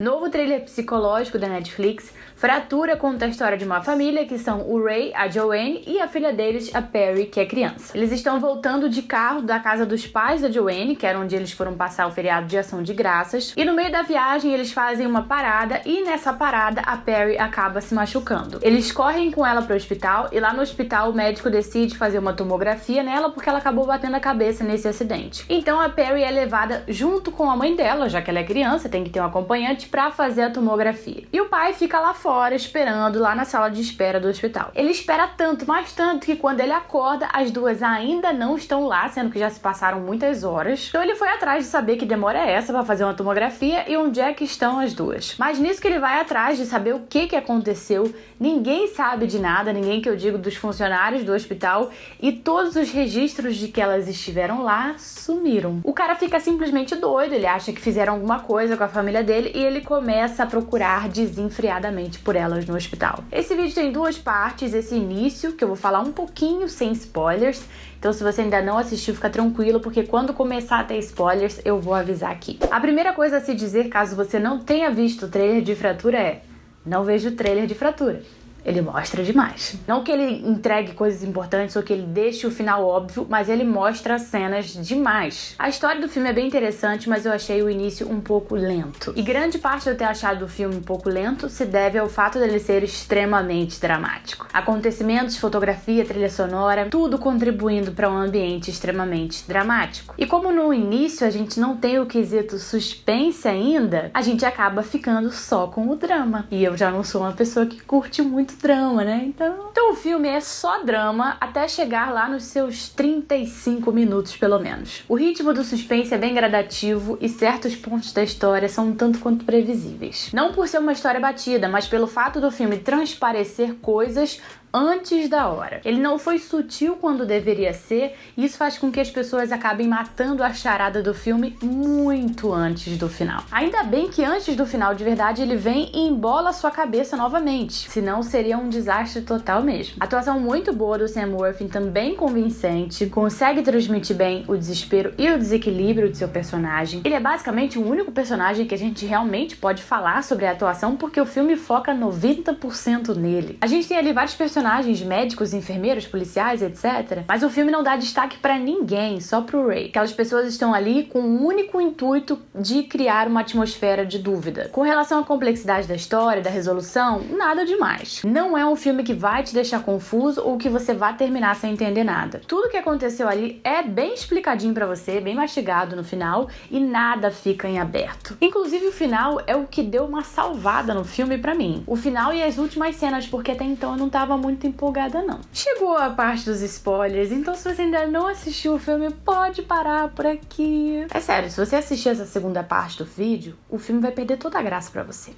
Novo trailer psicológico da Netflix, Fratura conta a história de uma família que são o Ray, a Joanne e a filha deles, a Perry, que é criança. Eles estão voltando de carro da casa dos pais da Joanne, que era onde eles foram passar o feriado de Ação de Graças, e no meio da viagem eles fazem uma parada e nessa parada a Perry acaba se machucando. Eles correm com ela pro hospital e lá no hospital o médico decide fazer uma tomografia nela porque ela acabou batendo a cabeça nesse acidente. Então a Perry é levada junto com a mãe dela, já que ela é criança, tem que ter um acompanhante pra fazer a tomografia. E o pai fica lá fora esperando, lá na sala de espera do hospital. Ele espera tanto, mas tanto, que quando ele acorda, as duas ainda não estão lá, sendo que já se passaram muitas horas. Então ele foi atrás de saber que demora é essa pra fazer uma tomografia e onde é que estão as duas. Mas nisso que ele vai atrás de saber o que aconteceu, ninguém sabe de nada, ninguém que eu digo dos funcionários do hospital, e todos os registros de que elas estiveram lá sumiram. O cara fica simplesmente doido, ele acha que fizeram alguma coisa com a família dele e ele começa a procurar desenfreadamente por elas no hospital. Esse vídeo tem duas partes, esse início, que eu vou falar um pouquinho sem spoilers, então se você ainda não assistiu, fica tranquilo, porque quando começar a ter spoilers, eu vou avisar aqui. A primeira coisa a se dizer, caso você não tenha visto o trailer de Fratura é: não veja o trailer de Fratura. Ele mostra demais. Não que ele entregue coisas importantes ou que ele deixe o final óbvio, mas ele mostra cenas demais. A história do filme é bem interessante, mas eu achei o início um pouco lento. E grande parte de eu ter achado o filme um pouco lento se deve ao fato dele ser extremamente dramático. Acontecimentos, fotografia, trilha sonora, tudo contribuindo para um ambiente extremamente dramático. E como no início a gente não tem o quesito suspense ainda, a gente acaba ficando só com o drama. E eu já não sou uma pessoa que curte muito drama, né? Então o filme é só drama até chegar lá nos seus 35 minutos, pelo menos. O ritmo do suspense é bem gradativo e certos pontos da história são um tanto quanto previsíveis. Não por ser uma história batida, mas pelo fato do filme transparecer coisas antes da hora. Ele não foi sutil quando deveria ser, e isso faz com que as pessoas acabem matando a charada do filme muito antes do final. Ainda bem que antes do final de verdade ele vem e embola a sua cabeça novamente, senão seria um desastre total mesmo. A atuação muito boa do Sam Worthington, bem convincente, consegue transmitir bem o desespero e o desequilíbrio de seu personagem. Ele é basicamente o único personagem que a gente realmente pode falar sobre a atuação, porque o filme foca 90% nele. A gente tem ali vários personagens, médicos, enfermeiros, policiais, etc. Mas o filme não dá destaque pra ninguém, só pro Ray. Aquelas pessoas estão ali com o único intuito de criar uma atmosfera de dúvida. Com relação à complexidade da história, da resolução, nada demais. Não é um filme que vai te deixar confuso ou que você vai terminar sem entender nada. Tudo que aconteceu ali é bem explicadinho pra você, bem mastigado no final, e nada fica em aberto. Inclusive o final é o que deu uma salvada no filme pra mim. O final e as últimas cenas, porque até então eu não tava muito empolgada não. Chegou a parte dos spoilers, então se você ainda não assistiu o filme, pode parar por aqui. É sério, se você assistir essa segunda parte do vídeo, o filme vai perder toda a graça pra você.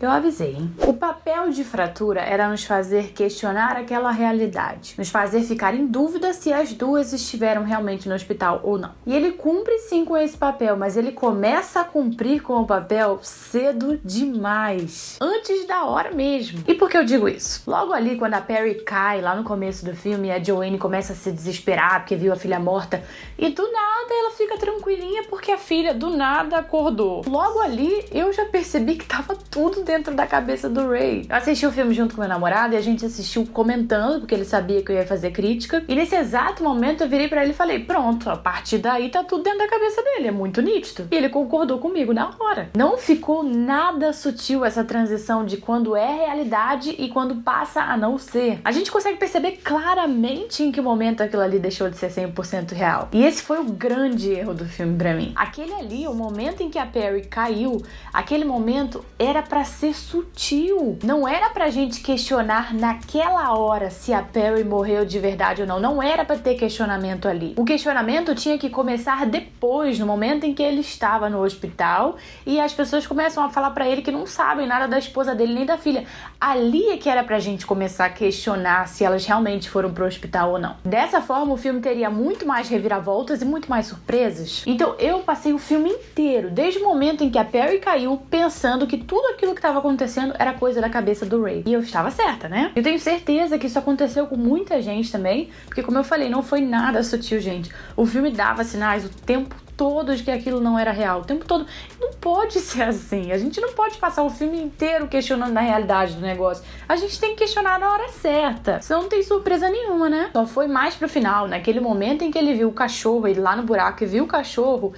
Eu avisei, hein? O papel de Fratura era nos fazer questionar aquela realidade, nos fazer ficar em dúvida se as duas estiveram realmente no hospital ou não. E ele cumpre sim com esse papel, mas ele começa a cumprir com o papel cedo demais, antes da hora mesmo. E por que eu digo isso? Logo ali, quando a Perry cai, lá no começo do filme, a Joanne começa a se desesperar porque viu a filha morta, e do nada ela fica tranquilinha porque a filha do nada acordou. Logo ali, eu já percebi que tava tudo dentro da cabeça do Ray. Eu assisti o filme junto com meu namorado e a gente assistiu comentando, porque ele sabia que eu ia fazer crítica. E nesse exato momento eu virei pra ele e falei: pronto, a partir daí tá tudo dentro da cabeça dele, é muito nítido. E ele concordou comigo na hora. Não ficou nada sutil essa transição de quando é realidade e quando passa a não ser. A gente consegue perceber claramente em que momento aquilo ali deixou de ser 100% real. E esse foi o grande erro do filme pra mim. Aquele ali, o momento em que a Perry caiu, aquele momento era pra ser sutil. Não era pra gente questionar naquela hora se a Perry morreu de verdade ou não. Não era pra ter questionamento ali. O questionamento tinha que começar depois, no momento em que ele estava no hospital e as pessoas começam a falar pra ele que não sabem nada da esposa dele nem da filha. Ali é que era pra gente começar a questionar se elas realmente foram pro hospital ou não. Dessa forma, o filme teria muito mais reviravoltas e muito mais surpresas. Então eu passei o filme inteiro, desde o momento em que a Perry caiu, pensando que tudo aquilo que estava acontecendo era coisa da cabeça do Ray. E eu estava certa, né? Eu tenho certeza que isso aconteceu com muita gente também, porque como eu falei, não foi nada sutil, gente. O filme dava sinais o tempo todo que aquilo não era real, o tempo todo. Não pode ser assim. A gente não pode passar o filme inteiro questionando a realidade do negócio. A gente tem que questionar na hora certa. Senão não tem surpresa nenhuma, né? Só foi mais pro final, naquele momento em que ele viu o cachorro, ele lá no buraco e viu o cachorro.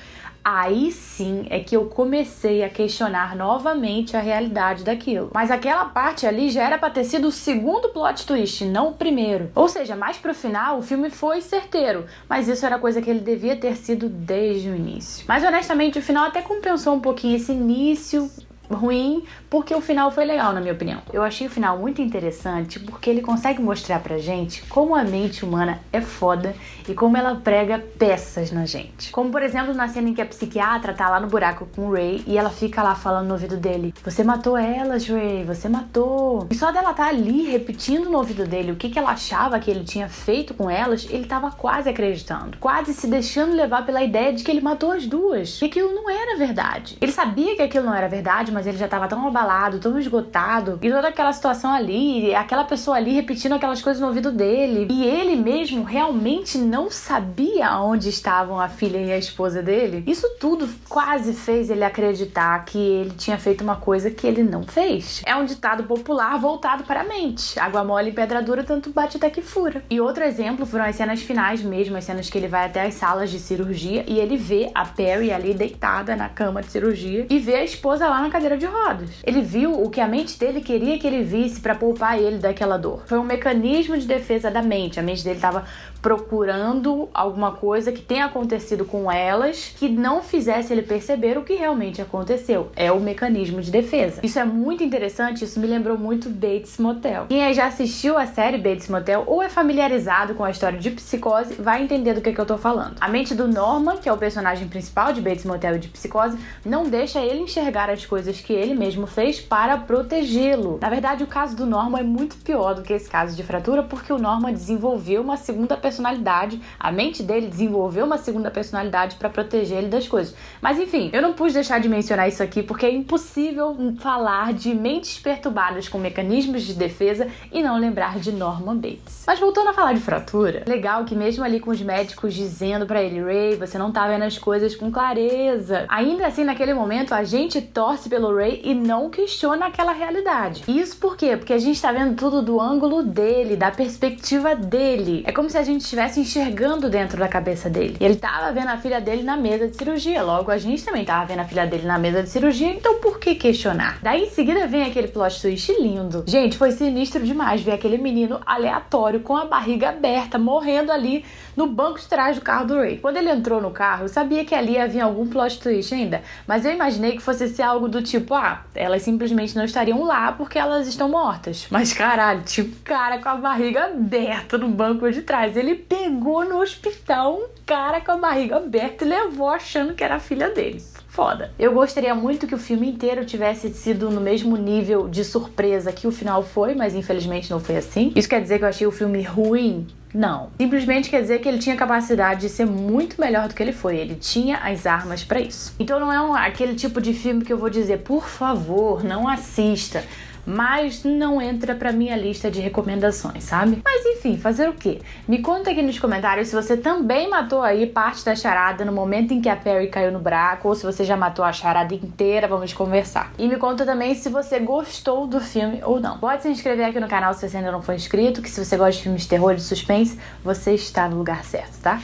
Aí sim é que eu comecei a questionar novamente a realidade daquilo. Mas aquela parte ali já era pra ter sido o segundo plot twist, não o primeiro. Ou seja, mais pro final o filme foi certeiro, mas isso era coisa que ele devia ter sido desde o início. Mas honestamente o final até compensou um pouquinho esse início ruim, porque o final foi legal, na minha opinião. Eu achei o final muito interessante porque ele consegue mostrar pra gente como a mente humana é foda e como ela prega peças na gente. Como, por exemplo, na cena em que a psiquiatra tá lá no buraco com o Ray e ela fica lá falando no ouvido dele: você matou elas, Ray, você matou. E só dela tá ali repetindo no ouvido dele o que ela achava que ele tinha feito com elas, ele tava quase acreditando, quase se deixando levar pela ideia de que ele matou as duas, que aquilo não era verdade. Ele sabia que aquilo não era verdade, mas ele já tava tão abalado, tão esgotado, e toda aquela situação ali, aquela pessoa ali repetindo aquelas coisas no ouvido dele, e ele mesmo realmente não sabia onde estavam a filha e a esposa dele. Isso tudo quase fez ele acreditar que ele tinha feito uma coisa que ele não fez. É um ditado popular voltado para a mente: água mole e pedra dura, tanto bate até que fura. E outro exemplo foram as cenas finais mesmo, as cenas que ele vai até as salas de cirurgia e ele vê a Perry ali deitada na cama de cirurgia e vê a esposa lá na cadeira de rodas. Ele viu o que a mente dele queria que ele visse para poupar ele daquela dor. Foi um mecanismo de defesa da mente. A mente dele estava procurando alguma coisa que tenha acontecido com elas que não fizesse ele perceber o que realmente aconteceu. É o mecanismo de defesa. Isso é muito interessante, isso me lembrou muito Bates Motel. Quem aí já assistiu a série Bates Motel ou é familiarizado com a história de Psicose vai entender do que eu tô falando. A mente do Norman, que é o personagem principal de Bates Motel e de Psicose, não deixa ele enxergar as coisas que ele mesmo fez para protegê-lo. Na verdade, o caso do Norman é muito pior do que esse caso de fratura, porque o Norman desenvolveu uma segunda personalidade, a mente dele desenvolveu uma segunda personalidade para proteger ele das coisas. Mas enfim, eu não pude deixar de mencionar isso aqui porque é impossível falar de mentes perturbadas com mecanismos de defesa e não lembrar de Norman Bates. Mas voltando a falar de fratura, legal que mesmo ali com os médicos dizendo para ele: Ray, você não tá vendo as coisas com clareza, ainda assim naquele momento a gente torce pelo Ray e não questiona aquela realidade. Isso por quê? Porque a gente tá vendo tudo do ângulo dele, da perspectiva dele. É como se a gente estivesse enxergando dentro da cabeça dele. E ele tava vendo a filha dele na mesa de cirurgia, logo a gente também tava vendo a filha dele na mesa de cirurgia, então por que questionar? Daí em seguida vem aquele plot twist lindo. Gente, foi sinistro demais ver aquele menino aleatório com a barriga aberta, morrendo ali no banco de trás do carro do Ray. Quando ele entrou no carro, eu sabia que ali havia algum plot twist ainda, mas eu imaginei que fosse ser algo do tipo: elas simplesmente não estariam lá porque elas estão mortas. Mas caralho, tinha um cara com a barriga aberta no banco de trás. Ele pegou no hospital um cara com a barriga aberta e levou achando que era a filha dele. Foda. Eu gostaria muito que o filme inteiro tivesse sido no mesmo nível de surpresa que o final foi, mas infelizmente não foi assim. Isso quer dizer que eu achei o filme ruim? Não. Simplesmente quer dizer que ele tinha capacidade de ser muito melhor do que ele foi. Ele tinha as armas pra isso. Então não é aquele tipo de filme que eu vou dizer: por favor, não assista. Mas não entra pra minha lista de recomendações, sabe? Mas enfim, fazer o quê? Me conta aqui nos comentários se você também matou aí parte da charada no momento em que a Perry caiu no buraco, ou se você já matou a charada inteira, vamos conversar. E me conta também se você gostou do filme ou não. Pode se inscrever aqui no canal se você ainda não for inscrito, que se você gosta de filmes de terror e de suspense, você está no lugar certo, tá?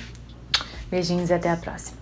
Beijinhos e até a próxima.